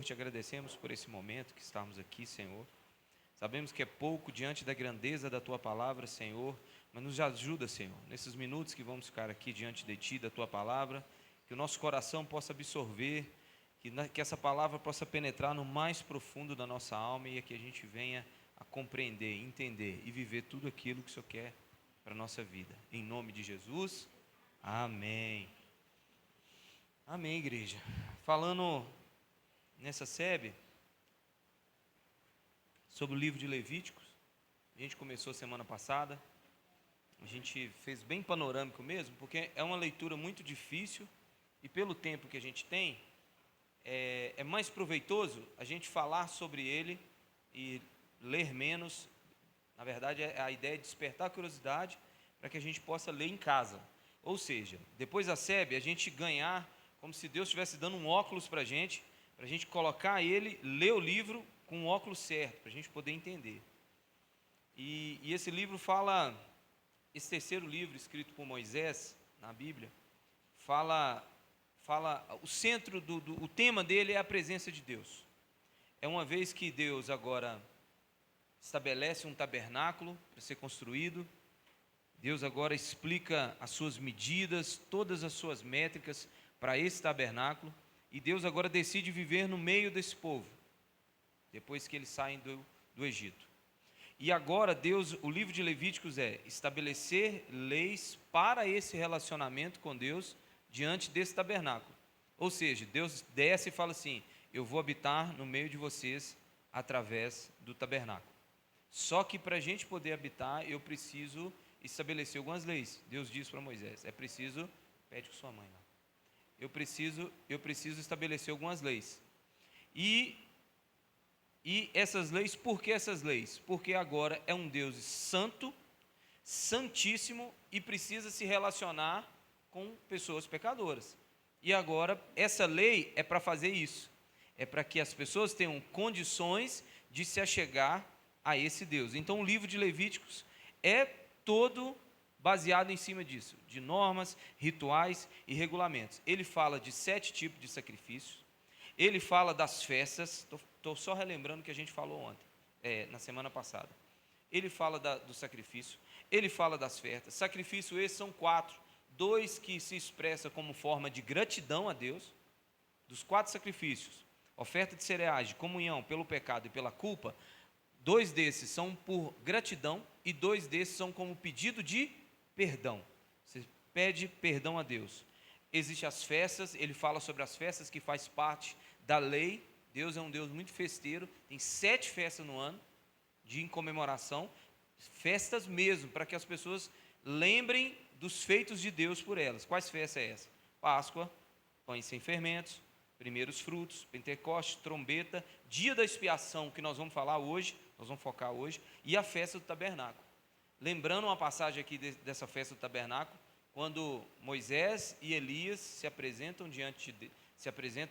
Te agradecemos por esse momento que estamos aqui, Senhor. Sabemos que é pouco diante da grandeza da Tua palavra, Senhor, mas nos ajuda, Senhor, nesses minutos que vamos ficar aqui diante de Ti, da Tua palavra, que o nosso coração possa absorver, que essa palavra possa penetrar no mais profundo da nossa alma e que a gente venha a compreender, entender e viver tudo aquilo que o Senhor quer para a nossa vida. Em nome de Jesus, amém. Amém, igreja. Falando nessa série sobre o livro de Levíticos, a gente começou semana passada, a gente fez bem panorâmico mesmo, porque é uma leitura muito difícil e pelo tempo que a gente tem, é mais proveitoso a gente falar sobre ele e ler menos. Na verdade, a ideia é despertar a curiosidade para que a gente possa ler em casa, ou seja, depois da SEB a gente ganhar como se Deus estivesse dando um óculos para a gente colocar ele, ler o livro com o óculos certo, para a gente poder entender. E esse livro fala, esse terceiro livro escrito por Moisés, na Bíblia, fala o centro, o tema dele é a presença de Deus. É uma vez que Deus agora estabelece um tabernáculo para ser construído, Deus agora explica as suas medidas, todas as suas métricas para esse tabernáculo, e Deus agora decide viver no meio desse povo, depois que eles saem do Egito. E agora Deus, o livro de Levíticos é estabelecer leis para esse relacionamento com Deus diante desse tabernáculo. Ou seja, Deus desce e fala assim: eu vou habitar no meio de vocês através do tabernáculo. Só que para a gente poder habitar, eu preciso estabelecer algumas leis. Deus diz para Moisés: é preciso, pede com sua mãe lá. Eu preciso estabelecer algumas leis. E essas leis, por que essas leis? Porque agora é um Deus santo, santíssimo e precisa se relacionar com pessoas pecadoras. E agora essa lei é para fazer isso. É para que as pessoas tenham condições de se achegar a esse Deus. Então o livro de Levíticos é todo baseado em cima disso, de normas, rituais e regulamentos. Ele fala de 7 tipos de sacrifícios, ele fala das festas, estou só relembrando o que a gente falou ontem, na semana passada. Ele fala do sacrifício, ele fala das festas. Sacrifício esses são 4, 2 que se expressam como forma de gratidão a Deus. Dos 4 sacrifícios, oferta de cereais, de comunhão pelo pecado e pela culpa, 2 desses são por gratidão e 2 desses são como pedido de perdão. Você pede perdão a Deus. Existem as festas, ele fala sobre as festas que faz parte da lei. Deus é um Deus muito festeiro, tem 7 festas no ano de comemoração, festas mesmo, para que as pessoas lembrem dos feitos de Deus por elas. Quais festas é essa? Páscoa, pães sem fermentos, primeiros frutos, Pentecostes, trombeta, dia da expiação, que nós vamos falar hoje, nós vamos focar hoje, e a festa do tabernáculo. Lembrando uma passagem aqui dessa festa do tabernáculo, quando Moisés e Elias se apresentam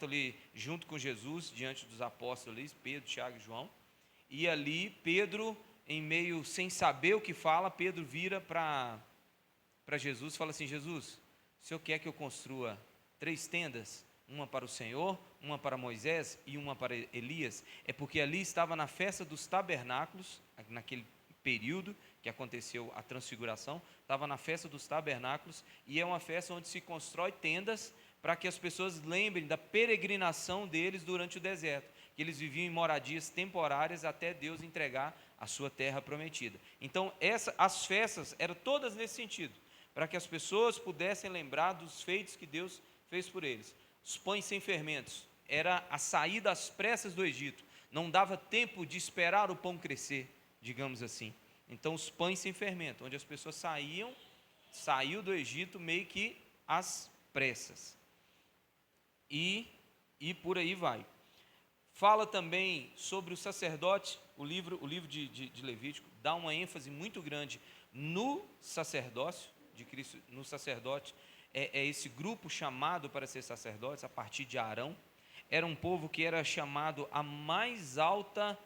ali junto com Jesus, diante dos apóstolos ali, Pedro, Tiago e João, e ali Pedro, em meio, sem saber o que fala, Pedro vira para Jesus e fala assim: Jesus, o Senhor quer que eu construa 3 tendas? Uma para o Senhor, uma para Moisés e uma para Elias? É porque ali estava na festa dos tabernáculos, naquele período que aconteceu a transfiguração, estava na festa dos tabernáculos, e é uma festa onde se constrói tendas para que as pessoas lembrem da peregrinação deles durante o deserto, que eles viviam em moradias temporárias até Deus entregar a sua terra prometida. Então as festas eram todas nesse sentido, para que as pessoas pudessem lembrar dos feitos que Deus fez por eles. Os pães sem fermentos era a saída às pressas do Egito, não dava tempo de esperar o pão crescer, digamos assim. Então os pães sem fermento, onde as pessoas saiu do Egito meio que às pressas. E por aí vai. Fala também sobre o sacerdote. O livro de Levítico dá uma ênfase muito grande no sacerdócio de Cristo, no sacerdote. É esse grupo chamado para ser sacerdotes a partir de Arão. Era um povo que era chamado a mais alta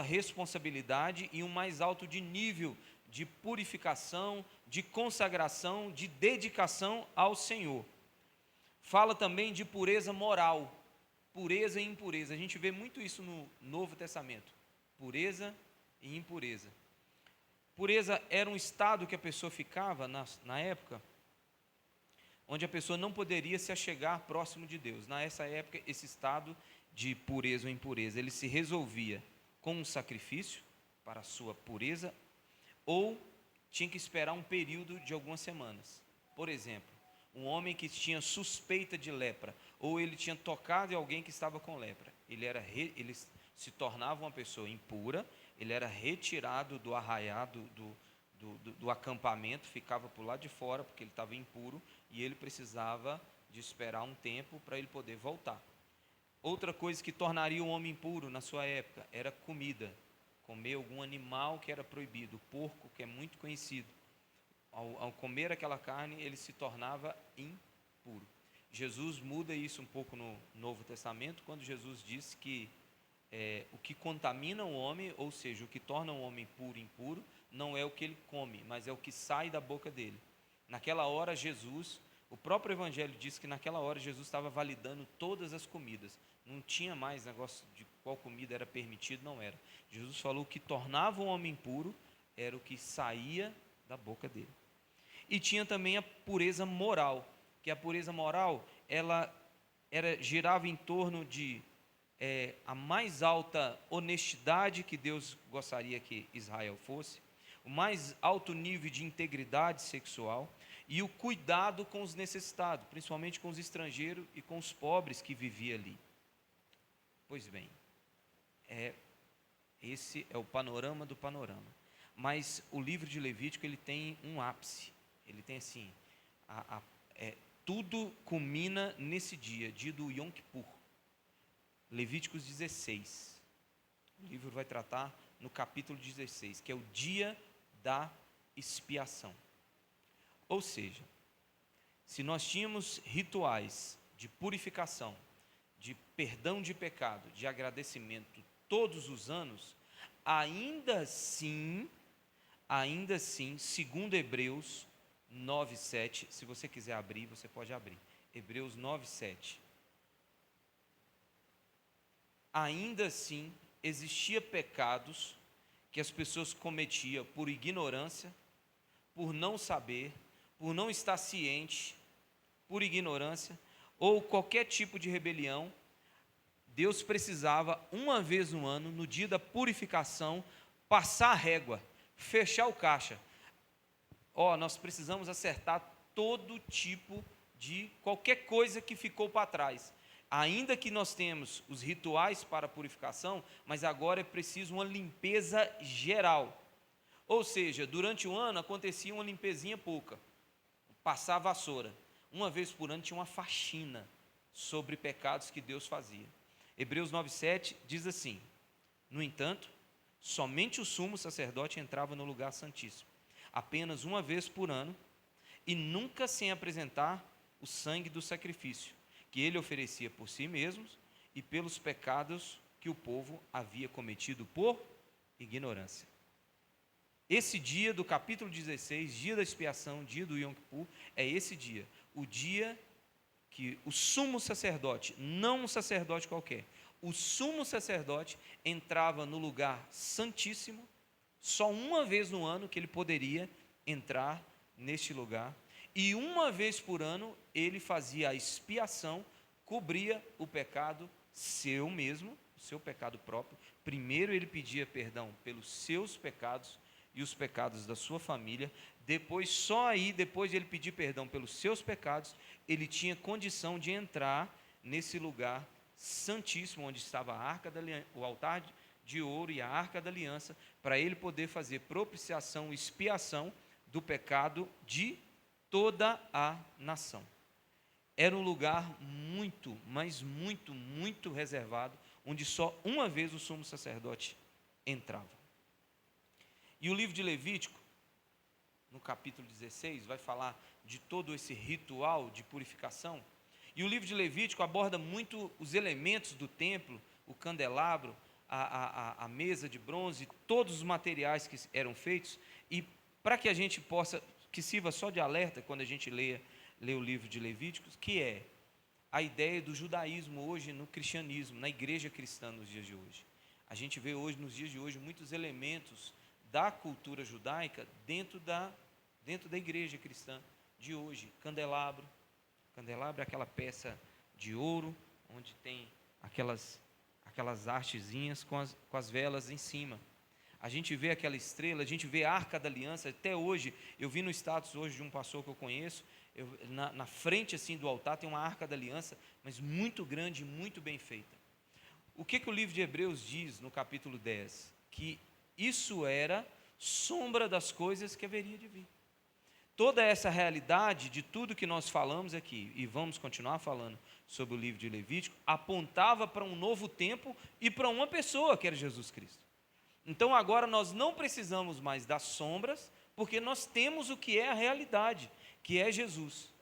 responsabilidade e um mais alto de nível de purificação, de consagração, de dedicação ao Senhor. Fala também de pureza moral. pureza e impureza. A gente vê muito isso no Novo Testamento, pureza e impureza. Pureza era um estado que a pessoa ficava na época, onde a pessoa não poderia se achegar próximo de Deus. Nessa época, esse estado de pureza ou impureza, ele se resolvia com um sacrifício para a sua pureza, ou tinha que esperar um período de algumas semanas. Por exemplo, um homem que tinha suspeita de lepra, ou ele tinha tocado em alguém que estava com lepra, ele se tornava uma pessoa impura, ele era retirado do arraiado do acampamento, ficava por lá de fora, porque ele estava impuro, e ele precisava de esperar um tempo para ele poder voltar. Outra coisa que tornaria o homem impuro na sua época era comida, comer algum animal que era proibido, o porco, que é muito conhecido. Ao comer aquela carne, ele se tornava impuro. Jesus muda isso um pouco no Novo Testamento, quando Jesus diz que o que contamina o homem, ou seja, o que torna o homem puro e impuro, não é o que ele come, mas é o que sai da boca dele. Naquela hora, o próprio Evangelho diz que naquela hora Jesus estava validando todas as comidas. Não tinha mais negócio de qual comida era permitido, não era. Jesus falou que tornava o homem impuro era o que saía da boca dele. E tinha também a pureza moral, que a pureza moral, ela girava em torno de a mais alta honestidade que Deus gostaria que Israel fosse, o mais alto nível de integridade sexual e o cuidado com os necessitados, principalmente com os estrangeiros e com os pobres que viviam ali. Pois bem, esse é o panorama do panorama. Mas o livro de Levítico, ele tem um ápice. Ele tem assim, tudo culmina nesse dia do Yom Kippur. Levíticos 16. O livro vai tratar no capítulo 16, que é o dia da expiação. Ou seja, se nós tínhamos rituais de purificação, de perdão de pecado, de agradecimento todos os anos, ainda assim, segundo Hebreus 9:7, se você quiser abrir, você pode abrir. Hebreus 9:7. Ainda assim, existia pecados que as pessoas cometiam por ignorância, por não saber, por não estar ciente, por ignorância, ou qualquer tipo de rebelião. Deus precisava, uma vez no ano, no dia da purificação, passar a régua, fechar o caixa. Nós precisamos acertar todo tipo de qualquer coisa que ficou para trás. Ainda que nós temos os rituais para a purificação, mas agora é preciso uma limpeza geral. Ou seja, durante o ano acontecia uma limpezinha pouca, passar a vassoura. Uma vez por ano tinha uma faxina sobre pecados que Deus fazia. Hebreus 9:7 diz assim: no entanto, somente o sumo sacerdote entrava no lugar santíssimo, apenas uma vez por ano, e nunca sem apresentar o sangue do sacrifício, que ele oferecia por si mesmo e pelos pecados que o povo havia cometido por ignorância. Esse dia do capítulo 16, dia da expiação, dia do Yom Kippur, é esse dia, o dia que o sumo sacerdote, não um sacerdote qualquer, o sumo sacerdote entrava no lugar santíssimo, só uma vez no ano que ele poderia entrar neste lugar, e uma vez por ano ele fazia a expiação, cobria o pecado seu mesmo, o seu pecado próprio. Primeiro ele pedia perdão pelos seus pecados e os pecados da sua família, depois de ele pedir perdão pelos seus pecados, ele tinha condição de entrar nesse lugar santíssimo, onde estava a arca da aliança, o altar de ouro e a arca da aliança, para ele poder fazer propiciação, expiação do pecado de toda a nação. Era um lugar muito, mas muito, muito reservado, onde só uma vez o sumo sacerdote entrava. E o livro de Levítico, no capítulo 16, vai falar de todo esse ritual de purificação. E o livro de Levítico aborda muito os elementos do templo, o candelabro, a mesa de bronze, todos os materiais que eram feitos, e para que a gente possa, que sirva só de alerta quando a gente lê o livro de Levíticos, que a ideia do judaísmo hoje no cristianismo, na igreja cristã nos dias de hoje. A gente vê hoje, nos dias de hoje, muitos elementos da cultura judaica dentro da igreja cristã de hoje. Candelabro é aquela peça de ouro, onde tem aquelas hastezinhas com as velas em cima. A gente vê aquela estrela, a gente vê a Arca da Aliança. Até hoje, eu vi no status hoje de um pastor que eu conheço, na frente assim do altar tem uma Arca da Aliança, mas muito grande e muito bem feita. O que o livro de Hebreus diz no capítulo 10? Que isso era sombra das coisas que haveria de vir. Toda essa realidade de tudo que nós falamos aqui, e vamos continuar falando sobre o livro de Levítico, apontava para um novo tempo e para uma pessoa, que era Jesus Cristo. Então agora nós não precisamos mais das sombras, porque nós temos o que é a realidade, que é Jesus.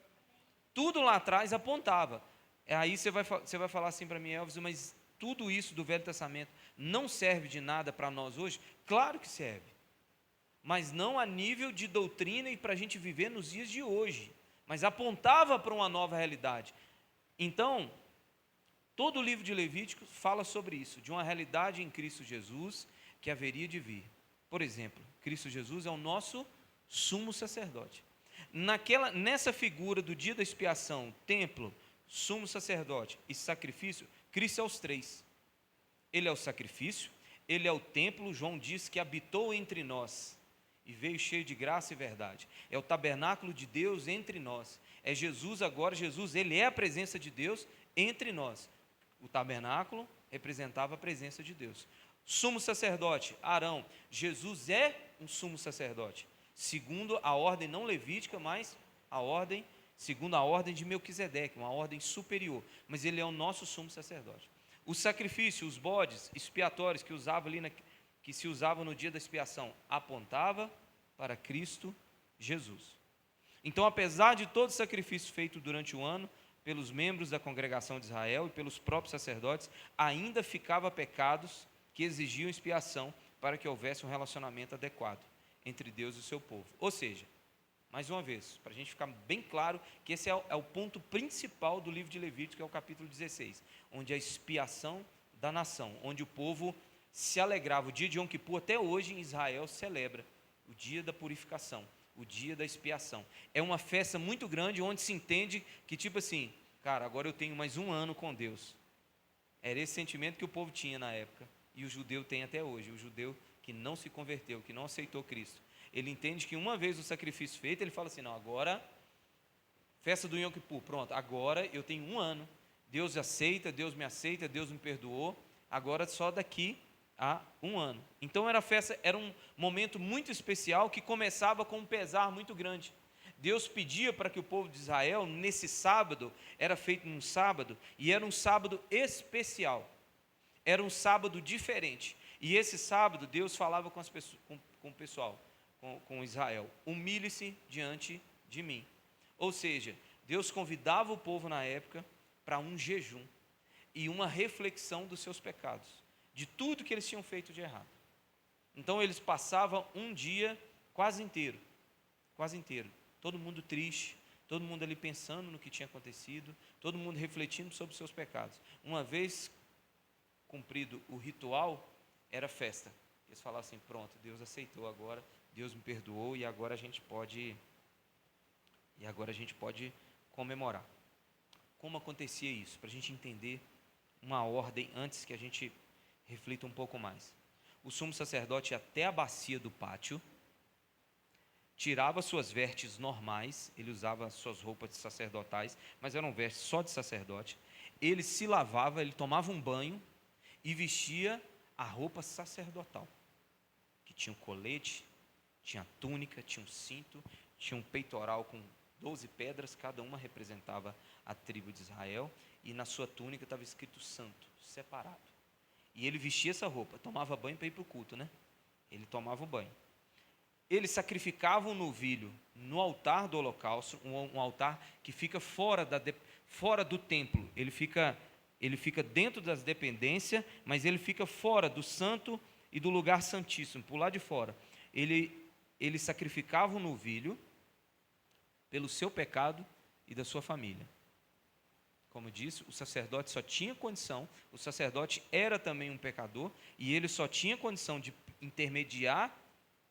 Tudo lá atrás apontava. Aí você vai falar assim para mim, Elvis, mas tudo isso do Velho Testamento não serve de nada para nós hoje? Claro que serve, mas não a nível de doutrina e para a gente viver nos dias de hoje, mas apontava para uma nova realidade. Então, todo o livro de Levítico fala sobre isso, de uma realidade em Cristo Jesus que haveria de vir. Por exemplo, Cristo Jesus é o nosso sumo sacerdote. Nessa figura do dia da expiação, templo, sumo sacerdote e sacrifício, Cristo é os três. Ele é o sacrifício, ele é o templo. João diz que habitou entre nós e veio cheio de graça e verdade. É o tabernáculo de Deus entre nós. É Jesus agora. Jesus, ele é a presença de Deus entre nós. O tabernáculo representava a presença de Deus. Sumo sacerdote, Arão. Jesus é um sumo sacerdote, segundo a ordem não levítica, mas segundo a ordem de Melquisedeque, uma ordem superior, mas ele é o nosso sumo sacerdote. O sacrifício, os bodes expiatórios que se usavam no dia da expiação, apontava para Cristo Jesus. Então, apesar de todo o sacrifício feito durante o ano pelos membros da congregação de Israel e pelos próprios sacerdotes, ainda ficava pecados que exigiam expiação para que houvesse um relacionamento adequado entre Deus e o seu povo. Ou seja, mais uma vez, para a gente ficar bem claro que esse é o ponto principal do livro de Levítico, que é o capítulo 16, onde a expiação da nação, onde o povo se alegrava. O dia de Yom Kippur, até hoje em Israel, celebra o dia da purificação, o dia da expiação. É uma festa muito grande, onde se entende que, tipo assim, cara, agora eu tenho mais um ano com Deus. Era esse sentimento que o povo tinha na época, e o judeu tem até hoje. O judeu que não se converteu, que não aceitou Cristo, ele entende que uma vez o sacrifício feito, ele fala assim, não, agora, festa do Yom Kippur, pronto, agora eu tenho um ano, Deus me aceita, Deus me perdoou, agora só daqui a um ano. Então era um momento muito especial, que começava com um pesar muito grande. Deus pedia para que o povo de Israel, nesse sábado, era feito num sábado, e era um sábado especial, era um sábado diferente, e esse sábado Deus falava com o pessoal, com Israel, humilhe-se diante de mim. Ou seja, Deus convidava o povo na época para um jejum e uma reflexão dos seus pecados, de tudo que eles tinham feito de errado. Então eles passavam um dia quase inteiro, todo mundo triste, todo mundo ali pensando no que tinha acontecido, todo mundo refletindo sobre os seus pecados. Uma vez cumprido o ritual, era festa. Eles falavam assim, pronto, Deus aceitou agora, Deus me perdoou, e agora a gente pode comemorar. Como acontecia isso? Para a gente entender uma ordem, antes que a gente reflita um pouco mais. O sumo sacerdote ia até a bacia do pátio, tirava suas vestes normais, ele usava suas roupas sacerdotais, mas eram vestes só de sacerdote. Ele se lavava, ele tomava um banho e vestia a roupa sacerdotal, que tinha um colete, tinha túnica, tinha um cinto, tinha um peitoral com 12 pedras, cada uma representava a tribo de Israel, e na sua túnica estava escrito santo, separado. E ele vestia essa roupa, tomava banho para ir para o culto, né? Ele tomava o banho. Eles sacrificavam um novilho no altar do holocausto, um altar que fica fora do templo. Ele fica dentro das dependências, mas ele fica fora do santo e do lugar santíssimo, por lá de fora. Ele sacrificava um novilho pelo seu pecado e da sua família. Como disse, o sacerdote só tinha condição, o sacerdote era também um pecador, e ele só tinha condição de intermediar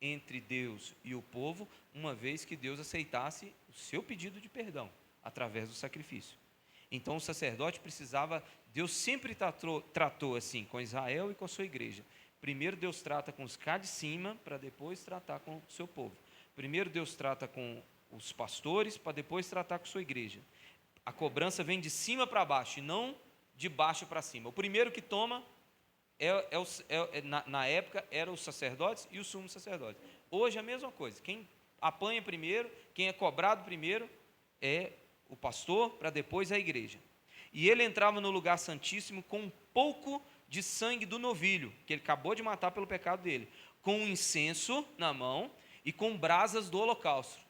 entre Deus e o povo, uma vez que Deus aceitasse o seu pedido de perdão, através do sacrifício. Então o sacerdote precisava, Deus sempre tratou assim, com Israel e com a sua igreja. Primeiro Deus trata com os cá de cima, para depois tratar com o seu povo. Primeiro Deus trata com os pastores, para depois tratar com a sua igreja. A cobrança vem de cima para baixo, e não de baixo para cima. O primeiro que toma, na época, eram os sacerdotes e os sumos sacerdotes. Hoje é a mesma coisa. Quem apanha primeiro, quem é cobrado primeiro, é o pastor, para depois a igreja. E ele entrava no lugar santíssimo com um pouco de sangue do novilho, que ele acabou de matar pelo pecado dele, com um incenso na mão e com brasas do holocausto.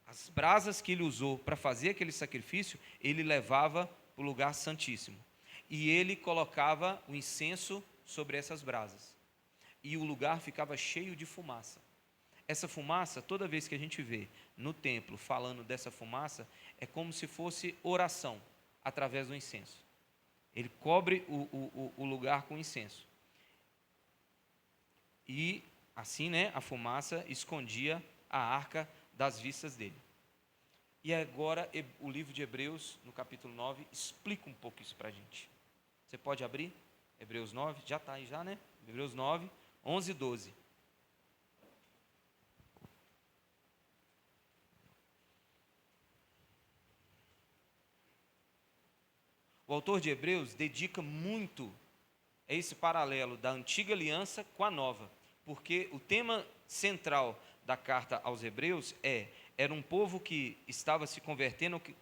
As brasas que ele usou para fazer aquele sacrifício, ele levava para o lugar santíssimo. E ele colocava o incenso sobre essas brasas. E o lugar ficava cheio de fumaça. Essa fumaça, toda vez que a gente vê no templo falando dessa fumaça, é como se fosse oração, através do incenso. Ele cobre o lugar com incenso. E assim, a fumaça escondia a arca das vistas dele. E agora o livro de Hebreus, no capítulo 9, explica um pouco isso para a gente. Você pode abrir? Hebreus 9, já está aí já, né? Hebreus 9, 11 e 12. O autor de Hebreus dedica muito a esse paralelo da antiga aliança com a nova, porque o tema central da carta aos Hebreus era um povo que estava se convertendo, que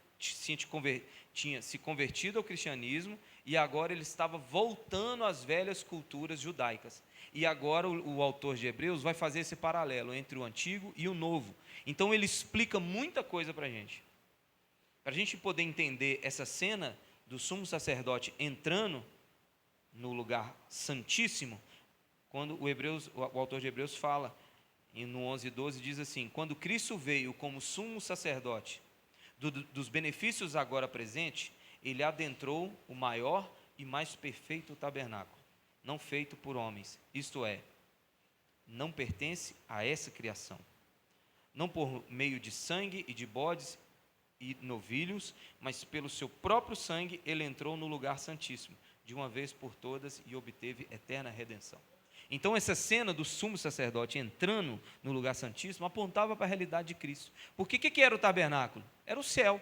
tinha se convertido ao cristianismo, e agora ele estava voltando às velhas culturas judaicas. E agora o autor de Hebreus vai fazer esse paralelo entre o antigo e o novo. Então ele explica muita coisa para a gente. Para a gente poder entender essa cena do sumo sacerdote entrando no lugar santíssimo, quando o autor de Hebreus fala, no 11 e 12, diz assim: quando Cristo veio como sumo sacerdote dos benefícios agora presentes, ele adentrou o maior e mais perfeito tabernáculo, não feito por homens, isto é, não pertence a essa criação, não por meio de sangue e de bodes e novilhos, mas pelo seu próprio sangue ele entrou no lugar santíssimo, de uma vez por todas, e obteve eterna redenção. Então essa cena do sumo sacerdote entrando no lugar santíssimo apontava para a realidade de Cristo. Porque o que era o tabernáculo? Era o céu.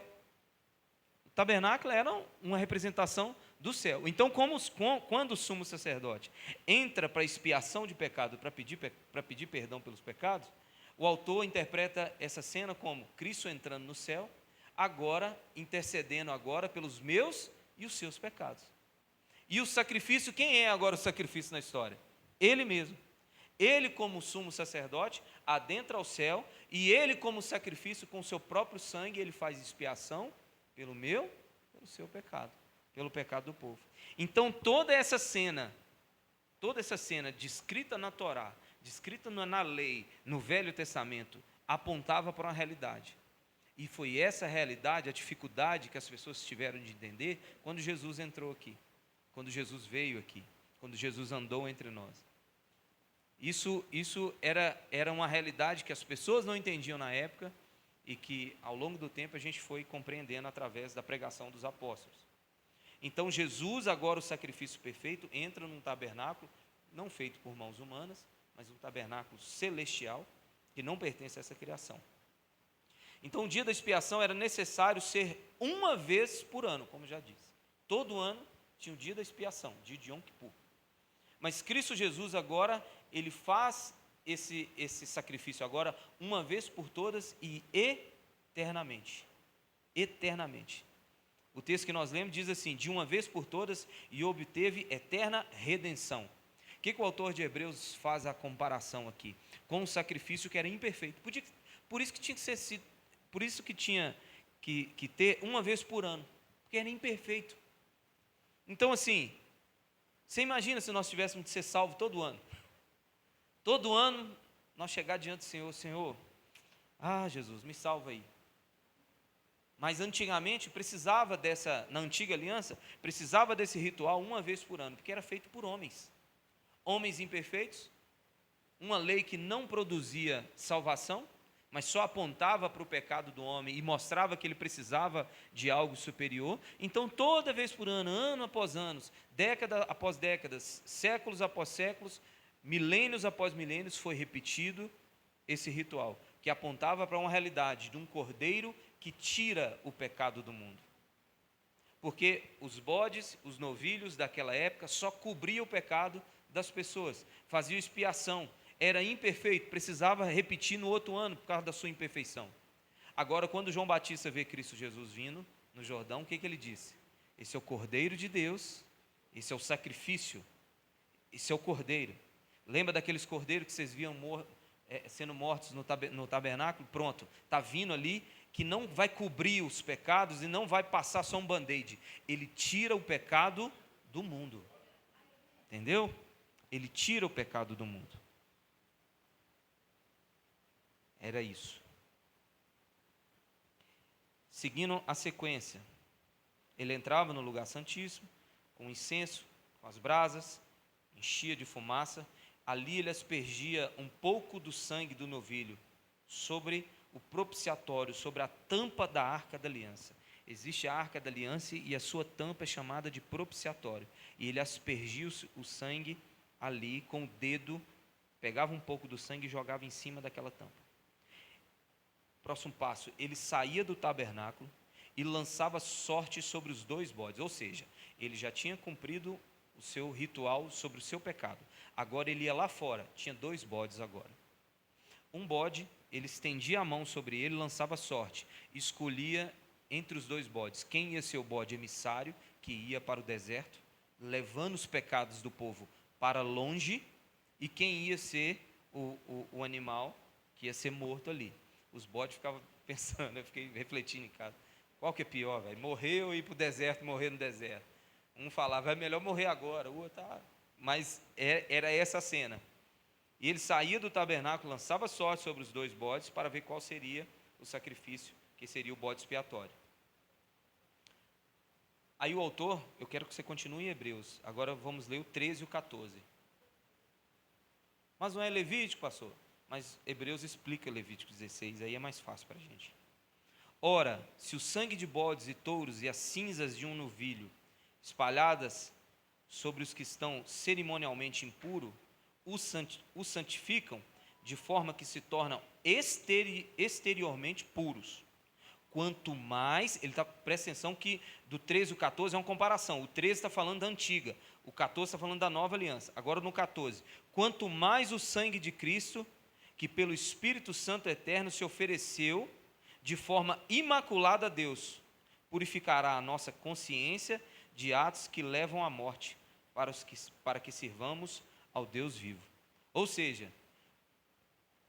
O tabernáculo era uma representação do céu. Então quando o sumo sacerdote entra para a expiação de pecado, para pedir perdão pelos pecados, o autor interpreta essa cena como Cristo entrando no céu, agora intercedendo agora pelos meus e os seus pecados. E o sacrifício, quem é agora o sacrifício na história? Ele mesmo. Ele, como sumo sacerdote, adentra ao céu, e ele, como sacrifício, com o seu próprio sangue, ele faz expiação pelo seu pecado, pelo pecado do povo. Então toda essa cena descrita na Torá, descrita na lei, no Velho Testamento, apontava para uma realidade. E foi essa realidade, a dificuldade que as pessoas tiveram de entender quando Jesus entrou aqui, quando Jesus veio aqui, quando Jesus andou entre nós. Isso era uma realidade que as pessoas não entendiam na época e que ao longo do tempo a gente foi compreendendo através da pregação dos apóstolos. Então Jesus, agora o sacrifício perfeito, entra num tabernáculo, não feito por mãos humanas, mas um tabernáculo celestial, que não pertence a essa criação. Então o dia da expiação era necessário ser uma vez por ano, como já disse. Todo ano tinha o dia da expiação, dia de Yom Kippur. Mas Cristo Jesus agora, ele faz esse sacrifício agora uma vez por todas e eternamente. Eternamente. O texto que nós lemos diz assim: de uma vez por todas, e obteve eterna redenção. O que o autor de Hebreus faz a comparação aqui? Com um sacrifício que era imperfeito. Por isso que tinha que ser sido, por isso que tinha que ter uma vez por ano, porque era imperfeito. Então assim, você imagina se nós tivéssemos de ser salvos todo ano. Todo ano nós chegar diante do Senhor, Senhor, Jesus, me salva aí. Mas antigamente precisava na antiga aliança, precisava desse ritual uma vez por ano, porque era feito por homens. Homens imperfeitos, uma lei que não produzia salvação, mas só apontava para o pecado do homem e mostrava que ele precisava de algo superior. Então, toda vez por ano, ano após anos, década após décadas, séculos após séculos, milênios após milênios, foi repetido esse ritual, que apontava para uma realidade de um cordeiro que tira o pecado do mundo. Porque os bodes, os novilhos daquela época só cobriam o pecado das pessoas, faziam expiação. Era imperfeito, precisava repetir no outro ano por causa da sua imperfeição. Agora, quando João Batista vê Cristo Jesus vindo no Jordão, o que ele disse? Esse é o Cordeiro de Deus, esse é o sacrifício, esse é o Cordeiro. Lembra daqueles cordeiros que vocês viam sendo mortos no tabernáculo? Pronto, está vindo ali, que não vai cobrir os pecados e não vai passar só um band-aid. Ele tira o pecado do mundo. Entendeu? Ele tira o pecado do mundo. Era isso. Seguindo a sequência, ele entrava no lugar santíssimo, com incenso, com as brasas, enchia de fumaça. Ali ele aspergia um pouco do sangue do novilho sobre o propiciatório, sobre a tampa da arca da aliança. Existe a arca da aliança e a sua tampa é chamada de propiciatório. E ele aspergia o sangue ali com o dedo, pegava um pouco do sangue e jogava em cima daquela tampa. Próximo passo, ele saía do tabernáculo e lançava sorte sobre os 2 bodes, ou seja, ele já tinha cumprido o seu ritual sobre o seu pecado. Agora ele ia lá fora, tinha 2 bodes agora. Um bode, ele estendia a mão sobre ele, lançava sorte, escolhia entre os 2 bodes quem ia ser o bode emissário, que ia para o deserto, levando os pecados do povo para longe, e quem ia ser o animal que ia ser morto ali. Os bodes ficavam pensando, eu fiquei refletindo em casa, qual que é pior, velho? Morrer ou ir para o deserto, morrer no deserto? Um falava, é melhor morrer agora, o outro, mas era essa a cena. E ele saía do tabernáculo, lançava sorte sobre os 2 bodes, para ver qual seria o sacrifício, que seria o bode expiatório. Aí o autor, eu quero que você continue em Hebreus, agora vamos ler o 13 e o 14. Mas não é Levítico, pastor? Mas Hebreus explica Levítico 16, aí é mais fácil para a gente. Ora, se o sangue de bodes e touros e as cinzas de um novilho, espalhadas sobre os que estão cerimonialmente impuros, os santificam, de forma que se tornam exteriormente puros. Quanto mais, presta atenção que do 13 ao 14 é uma comparação, o 13 está falando da antiga, o 14 está falando da nova aliança. Agora no 14, quanto mais o sangue de Cristo, que pelo Espírito Santo eterno se ofereceu de forma imaculada a Deus, purificará a nossa consciência de atos que levam à morte, para que sirvamos ao Deus vivo. Ou seja,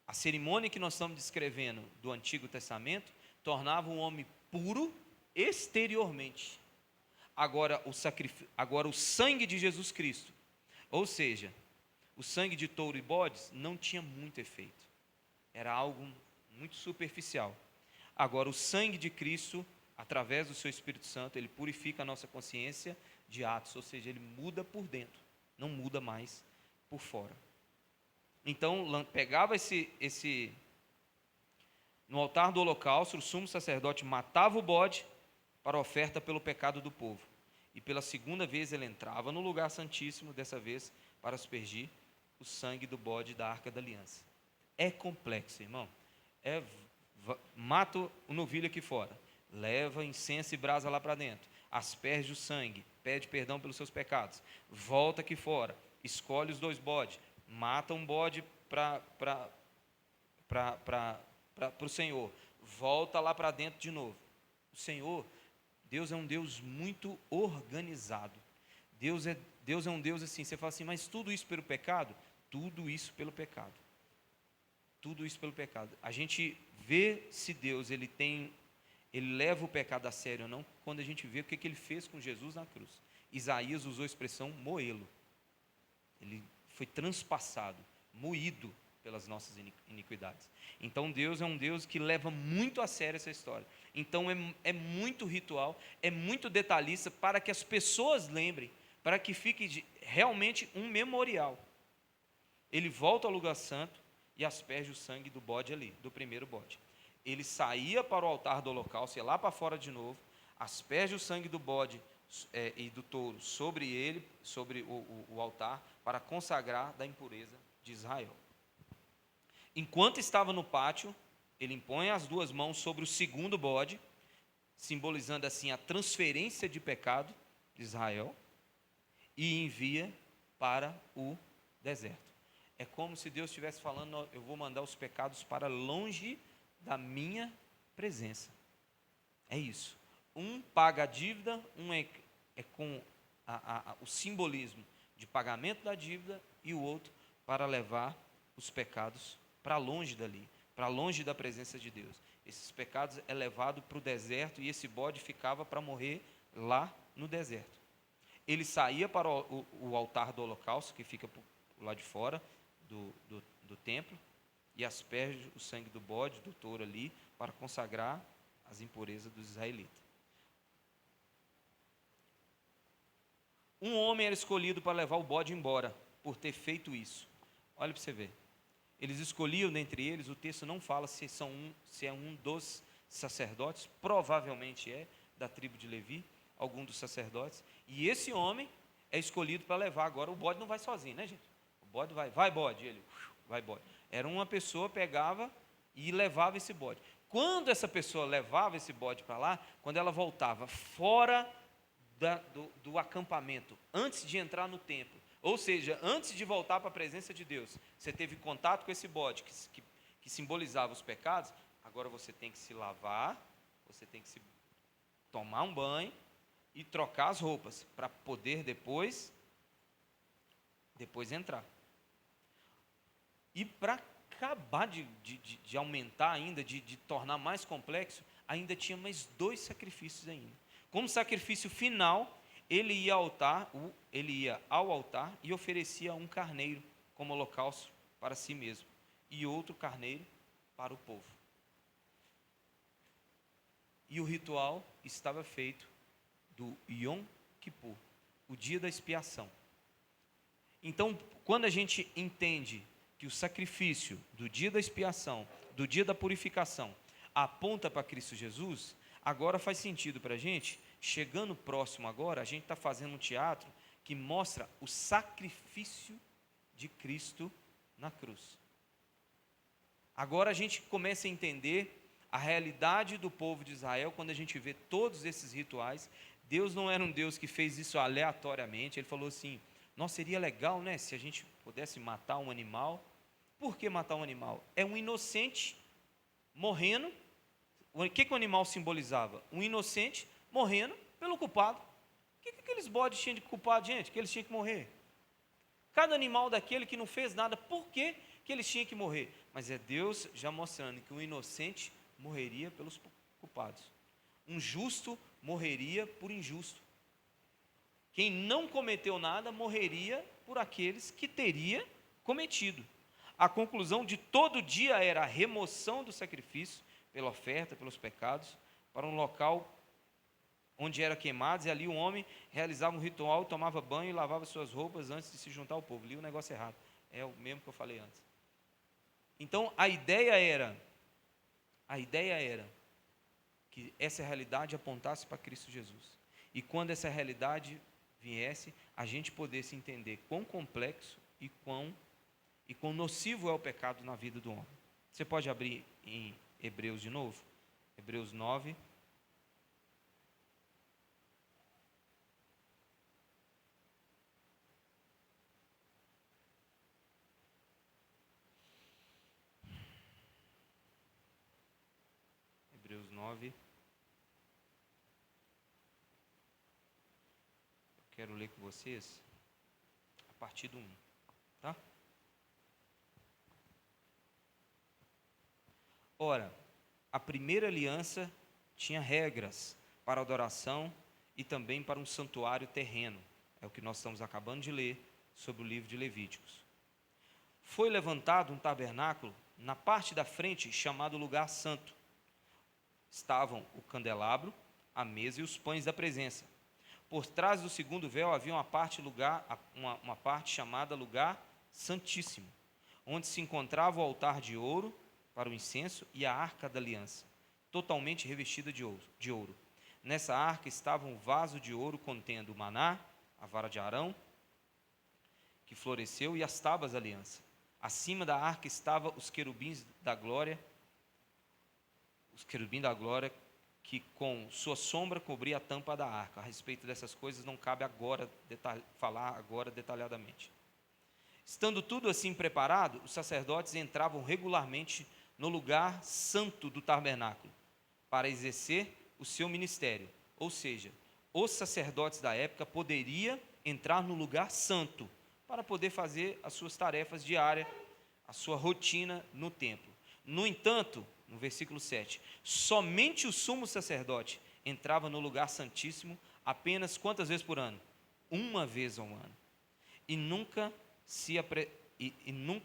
a cerimônia que nós estamos descrevendo do Antigo Testamento tornava o homem puro exteriormente. Agora o sangue de Jesus Cristo, ou seja, o sangue de touro e bodes não tinha muito efeito. Era algo muito superficial. Agora o sangue de Cristo, através do seu Espírito Santo, ele purifica a nossa consciência de atos, ou seja, ele muda por dentro, não muda mais por fora. Então, pegava no altar do holocausto, o sumo sacerdote matava o bode para a oferta pelo pecado do povo. E pela segunda vez ele entrava no lugar santíssimo, dessa vez para aspergir o sangue do bode da arca da aliança. É complexo, irmão. Mata o novilho aqui fora, leva incenso e brasa lá para dentro, asperge o sangue, pede perdão pelos seus pecados, volta aqui fora, escolhe os 2 bodes, mata um bode para o Senhor, volta lá para dentro de novo. O Senhor, Deus é um Deus muito organizado. Deus é um Deus assim, você fala assim, mas tudo isso pelo pecado? Tudo isso pelo pecado. Tudo isso pelo pecado. A gente vê se Deus ele leva o pecado a sério ou não, quando a gente vê o que ele fez com Jesus na cruz. Isaías usou a expressão moê-lo. Ele foi transpassado, moído pelas nossas iniquidades. Então Deus é um Deus que leva muito a sério essa história. Então é muito ritual, é muito detalhista para que as pessoas lembrem, para que fique realmente um memorial. Ele volta ao lugar santo e asperge o sangue do bode ali, do primeiro bode. Ele saía para o altar do holocausto, ia lá para fora de novo, asperge o sangue do bode e do touro sobre ele, sobre o altar, para consagrar da impureza de Israel. Enquanto estava no pátio, ele impõe as duas mãos sobre o segundo bode, simbolizando assim a transferência de pecado de Israel, e envia para o deserto. É como se Deus estivesse falando: eu vou mandar os pecados para longe da minha presença. É isso. Um paga a dívida, um é com o simbolismo de pagamento da dívida, e o outro para levar os pecados para longe dali, para longe da presença de Deus. Esses pecados é levado para o deserto, e esse bode ficava para morrer lá no deserto. Ele saía para o altar do holocausto, que fica lá de fora do templo, e asperge o sangue do bode, do touro ali, para consagrar as impurezas dos israelitas. Um homem era escolhido para levar o bode embora, por ter feito isso. Olha para você ver. Eles escolhiam dentre eles, o texto não fala se é um dos sacerdotes, provavelmente é da tribo de Levi, algum dos sacerdotes, e esse homem é escolhido para levar. Agora o bode não vai sozinho, né, gente? O bode vai bode, ele vai bode. Era uma pessoa, pegava e levava esse bode. Quando essa pessoa levava esse bode para lá, quando ela voltava fora do acampamento, antes de entrar no templo, ou seja, antes de voltar para a presença de Deus, você teve contato com esse bode que simbolizava os pecados. Agora você tem que se lavar, você tem que se tomar um banho e trocar as roupas para poder depois entrar. E para acabar de aumentar ainda, de tornar mais complexo, ainda tinha mais 2 sacrifícios ainda. Como sacrifício final, ele ia ao altar e oferecia um carneiro como holocausto para si mesmo, e outro carneiro para o povo. E o ritual estava feito do Yom Kippur, o dia da expiação. Então, quando a gente entende que o sacrifício do dia da expiação, do dia da purificação, aponta para Cristo Jesus, agora faz sentido para a gente. Chegando próximo agora, a gente está fazendo um teatro que mostra o sacrifício de Cristo na cruz. Agora a gente começa a entender a realidade do povo de Israel, quando a gente vê todos esses rituais. Deus não era um Deus que fez isso aleatoriamente. Ele falou assim: nossa, seria legal, né, se a gente pudesse matar um animal. Por que matar um animal? É um inocente morrendo. O que o animal simbolizava? Um inocente morrendo pelo culpado. O que aqueles bodes tinham de culpado, gente? Que eles tinham que morrer. Cada animal daquele que não fez nada, por que eles tinham que morrer? Mas é Deus já mostrando que um inocente morreria pelos culpados. Um justo morreria por injusto. Quem não cometeu nada morreria por aqueles que teria cometido. A conclusão de todo dia era a remoção do sacrifício pela oferta, pelos pecados, para um local onde eram queimados, e ali o homem realizava um ritual, tomava banho e lavava suas roupas antes de se juntar ao povo. Li o negócio errado, é o mesmo que eu falei antes. Então a ideia era que essa realidade apontasse para Cristo Jesus, e quando essa realidade viesse, a gente pudesse entender quão complexo e quão nocivo é o pecado na vida do homem. Você pode abrir em Hebreus de novo? Hebreus 9. Hebreus 9. Eu quero ler com vocês a partir do 1, tá? Ora, a primeira aliança tinha regras para adoração e também para um santuário terreno. É o que nós estamos acabando de ler sobre o livro de Levíticos. foi levantado um tabernáculo na parte da frente, chamado Lugar Santo. Estavam o candelabro, a mesa e os pães da presença. Por trás do segundo véu havia uma parte chamada Lugar Santíssimo, onde se encontrava o altar de ouro para o incenso e a arca da aliança, totalmente revestida de ouro. Nessa arca estava um vaso de ouro contendo o maná, a vara de Arão, que floresceu, e as tábuas da aliança. Acima da arca estavam os querubins da glória, que com sua sombra cobria a tampa da arca. A respeito dessas coisas não cabe agora falar detalhadamente. Estando tudo assim preparado, os sacerdotes entravam regularmente no lugar santo do tabernáculo para exercer o seu ministério. Ou seja, os sacerdotes da época poderiam entrar no lugar santo para poder fazer as suas tarefas diárias, a sua rotina no templo. No entanto, no versículo 7, somente o sumo sacerdote entrava no lugar santíssimo apenas quantas vezes por ano? Uma vez ao ano. E nunca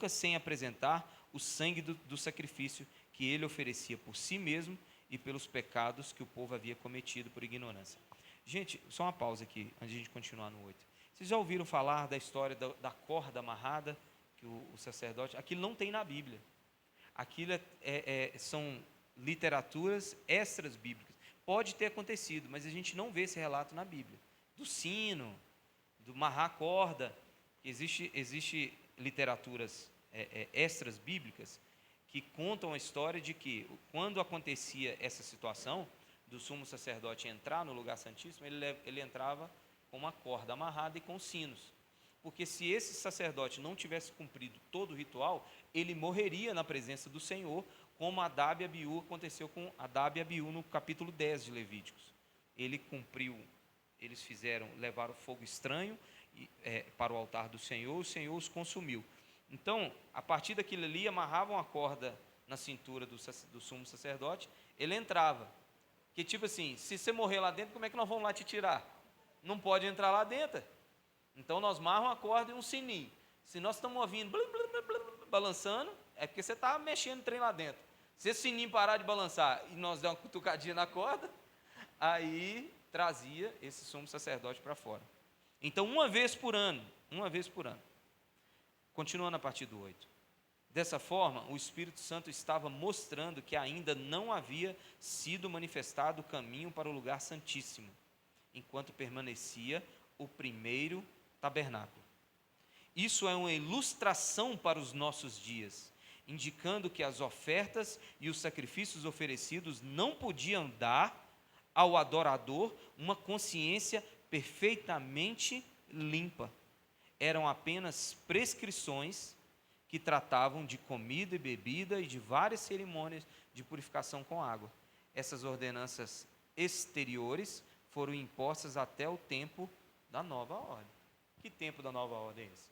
sem apresentar o sangue do sacrifício que ele oferecia por si mesmo e pelos pecados que o povo havia cometido por ignorância. Gente, só uma pausa aqui, antes de a gente continuar no 8. Vocês já ouviram falar da história da corda amarrada, que o sacerdote... Aquilo não tem na Bíblia. Aquilo são literaturas extras bíblicas. Pode ter acontecido, mas a gente não vê esse relato na Bíblia. Do sino, do amarrar a corda. Existe literaturas extras bíblicas que contam a história de que, quando acontecia essa situação do sumo sacerdote entrar no lugar santíssimo, ele entrava com uma corda amarrada e com sinos. Porque se esse sacerdote não tivesse cumprido todo o ritual, ele morreria na presença do Senhor, como Nadab e Abiú aconteceu com Nadab e Abiú no capítulo 10 de Levíticos. Ele cumpriu, eles levaram fogo estranho para o altar do Senhor, o Senhor os consumiu. Então, a partir daquilo ali, amarravam a corda na cintura do sumo sacerdote, ele entrava. Que tipo assim, se você morrer lá dentro, como é que nós vamos lá te tirar? Não pode entrar lá dentro. Então nós amarramos a corda e um sininho. Se nós estamos ouvindo balançando, é porque você está mexendo o trem lá dentro. Se esse sininho parar de balançar e nós der uma cutucadinha na corda, aí trazia esse sumo sacerdote para fora. Então uma vez por ano. Continuando a partir do 8. Dessa forma, o Espírito Santo estava mostrando que ainda não havia sido manifestado o caminho para o lugar santíssimo, enquanto permanecia o primeiro tabernáculo. Isso é uma ilustração para os nossos dias, indicando que as ofertas e os sacrifícios oferecidos não podiam dar ao adorador uma consciência perfeitamente limpa. Eram apenas prescrições que tratavam de comida e bebida e de várias cerimônias de purificação com água. Essas ordenanças exteriores foram impostas até o tempo da nova ordem. Que tempo da nova ordem é esse?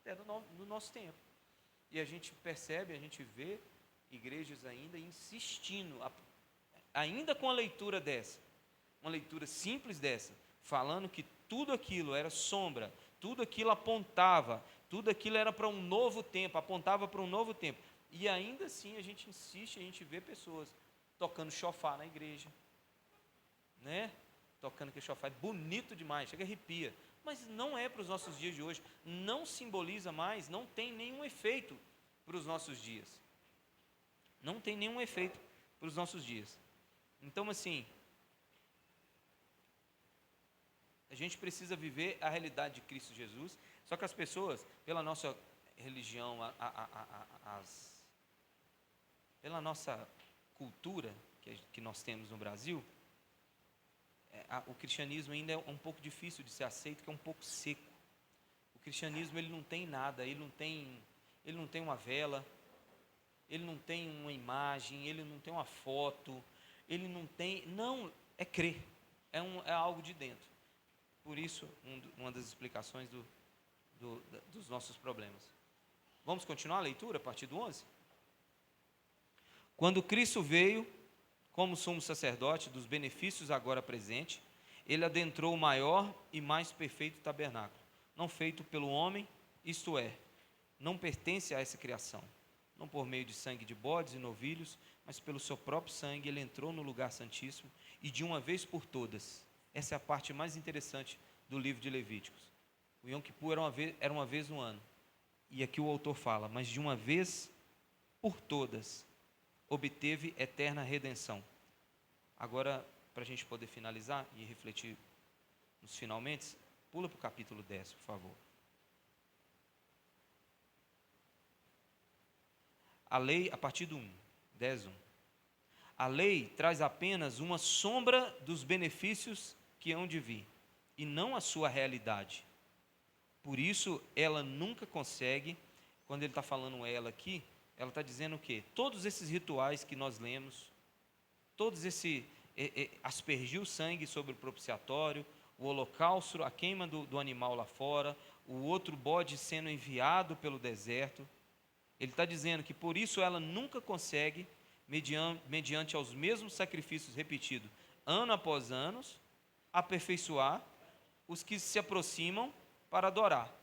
É do nosso tempo. E a gente percebe, a gente vê igrejas ainda insistindo, ainda com a leitura dessa, uma leitura simples dessa, falando que tudo aquilo era sombra, tudo aquilo apontava, tudo aquilo era para um novo tempo, apontava para um novo tempo. E ainda assim a gente insiste, a gente vê pessoas tocando chofar na igreja, né? Tocando aquele chofar, bonito demais, chega a arrepia, mas não é para os nossos dias de hoje, não simboliza mais, não tem nenhum efeito para os nossos dias, não tem nenhum efeito para os nossos dias. Então assim, a gente precisa viver a realidade de Cristo Jesus, só que as pessoas, pela nossa religião, pela nossa cultura que nós temos no Brasil, o cristianismo ainda é um pouco difícil de ser aceito, que é um pouco seco. O cristianismo ele não tem nada, ele não tem uma vela, ele não tem uma imagem, ele não tem uma foto, ele não é crer, é algo de dentro. Por isso, uma das explicações dos nossos problemas. Vamos continuar a leitura a partir do 11? Quando Cristo veio como sumo sacerdote dos benefícios agora presentes, ele adentrou o maior e mais perfeito tabernáculo, não feito pelo homem, isto é, não pertence a essa criação. Não por meio de sangue de bodes e novilhos, mas pelo seu próprio sangue ele entrou no lugar santíssimo e de uma vez por todas. Essa é a parte mais interessante do livro de Levíticos. O Yom Kippur era uma vez no ano. E aqui o autor fala, mas de uma vez por todas obteve eterna redenção. Agora, para a gente poder finalizar e refletir nos finalmente, pula para o capítulo 10, por favor. A lei, a partir do 10:1. A lei traz apenas uma sombra dos benefícios que hão de vir, e não a sua realidade. Por isso, ela nunca consegue, quando ele está falando ela aqui, ela está dizendo o quê? Todos esses rituais que nós lemos, todos aspergir o sangue sobre o propiciatório, o holocausto, a queima do animal lá fora, o outro bode sendo enviado pelo deserto. Ele está dizendo que por isso ela nunca consegue, mediante aos mesmos sacrifícios repetidos, ano após ano, aperfeiçoar os que se aproximam para adorar.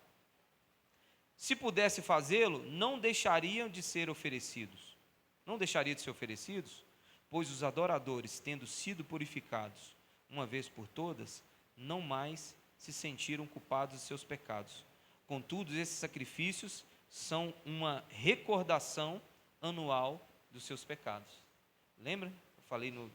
Se pudesse fazê-lo, não deixariam de ser oferecidos. Não deixaria de ser oferecidos, pois os adoradores, tendo sido purificados uma vez por todas, não mais se sentiram culpados de seus pecados. Contudo, esses sacrifícios são uma recordação anual dos seus pecados. Lembra? Eu falei no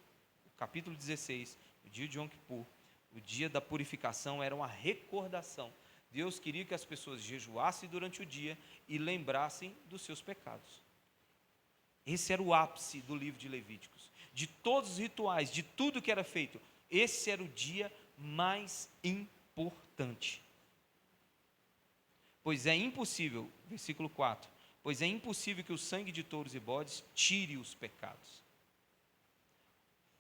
capítulo 16, o dia de Yom Kippur, o dia da purificação era uma recordação. Deus queria que as pessoas jejuassem durante o dia e lembrassem dos seus pecados. Esse era o ápice do livro de Levíticos. De todos os rituais, de tudo que era feito, esse era o dia mais importante. Pois é impossível, versículo 4, pois é impossível que o sangue de touros e bodes tire os pecados.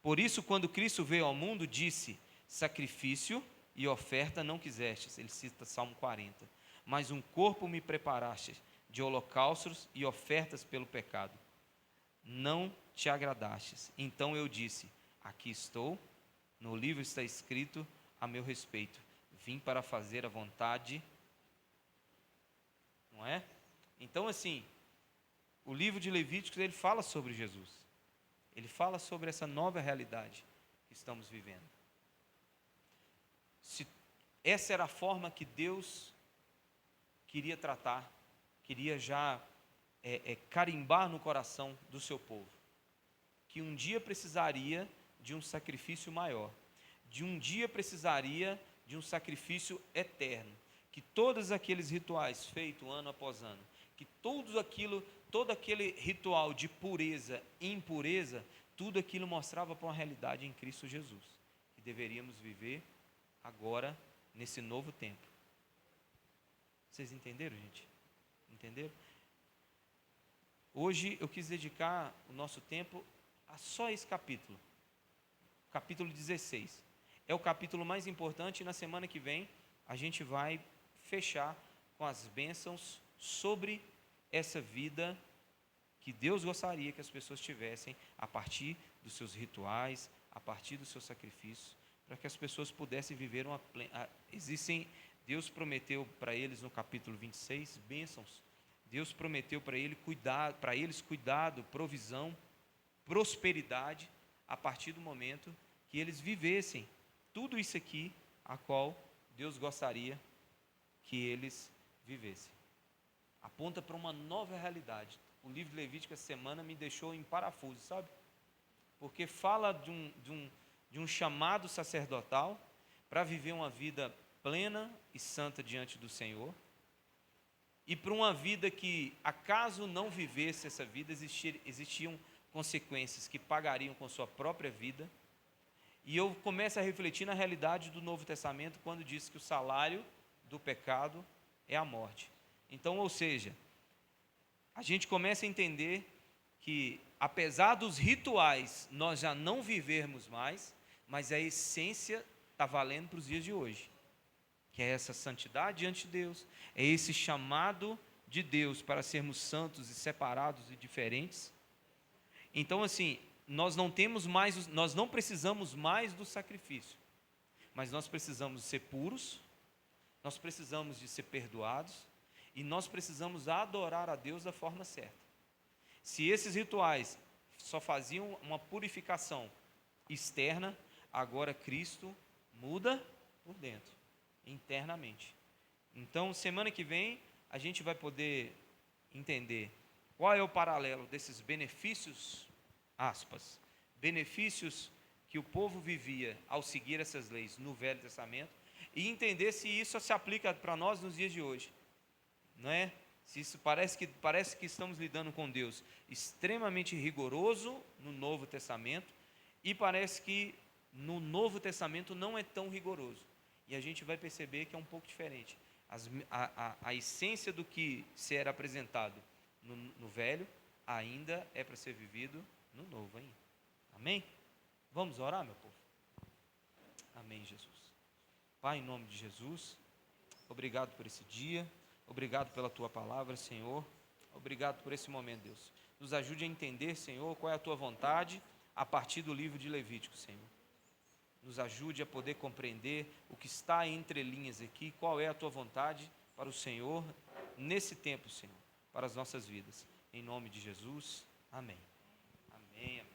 Por isso, quando Cristo veio ao mundo, disse, sacrifício e oferta não quisestes, ele cita Salmo 40, mas um corpo me preparastes de holocaustos e ofertas pelo pecado. Não te agradastes. Então eu disse, aqui estou, no livro está escrito a meu respeito, vim para fazer a vontade. Não é? Então, assim, o livro de Levíticos, ele fala sobre Jesus. Ele fala sobre essa nova realidade que estamos vivendo. Essa era a forma que Deus queria tratar, queria já carimbar no coração do seu povo. Que um dia precisaria de um sacrifício maior. De um dia precisaria de um sacrifício eterno. Que todos aqueles rituais feitos ano após ano, que todo aquele ritual de pureza e impureza, tudo aquilo mostrava para uma realidade em Cristo Jesus, que deveríamos viver agora, nesse novo tempo. Vocês entenderam, gente? Entenderam? Hoje eu quis dedicar o nosso tempo a só esse capítulo, capítulo 16. É o capítulo mais importante e na semana que vem a gente vai fechar com as bênçãos sobre essa vida que Deus gostaria que as pessoas tivessem a partir dos seus rituais, a partir dos seus sacrifícios, para que as pessoas pudessem viver uma plena. Deus prometeu para eles no capítulo 26 bênçãos. Deus prometeu para eles cuidado, provisão, prosperidade, a partir do momento que eles vivessem tudo isso aqui, a qual Deus gostaria que eles vivessem. Aponta para uma nova realidade. O livro de Levítico essa semana me deixou em parafuso, sabe? Porque fala de um chamado sacerdotal para viver uma vida plena e santa diante do Senhor, e para uma vida que, acaso não vivesse essa vida, existiam consequências que pagariam com sua própria vida. E eu começo a refletir na realidade do Novo Testamento, quando diz que o salário do pecado é a morte. Então, ou seja, a gente começa a entender que, apesar dos rituais nós já não vivermos mais, mas a essência está valendo para os dias de hoje, que é essa santidade diante de Deus, é esse chamado de Deus para sermos santos e separados e diferentes. Então, assim, nós não precisamos mais do sacrifício, mas nós precisamos ser puros, nós precisamos de ser perdoados, E nós precisamos adorar a Deus da forma certa. Se esses rituais só faziam uma purificação externa, agora Cristo muda por dentro, internamente. Então, semana que vem, a gente vai poder entender qual é o paralelo desses benefícios, aspas, benefícios que o povo vivia ao seguir essas leis no Velho Testamento, e entender se isso se aplica para nós nos dias de hoje, não é? Se isso parece que estamos lidando com Deus extremamente rigoroso no Novo Testamento, e parece que no Novo Testamento não é tão rigoroso, e a gente vai perceber que é um pouco diferente. A essência do que se era apresentado no Velho ainda é para ser vivido no Novo ainda. Amém? Vamos orar, meu povo? Amém, Jesus. Pai, em nome de Jesus, obrigado por esse dia, obrigado pela Tua palavra, Senhor, obrigado por esse momento, Deus. Nos ajude a entender, Senhor, qual é a Tua vontade a partir do livro de Levítico, Senhor. Nos ajude a poder compreender o que está entre linhas aqui, qual é a Tua vontade para o Senhor nesse tempo, Senhor, para as nossas vidas. Em nome de Jesus, amém. Amém, amém.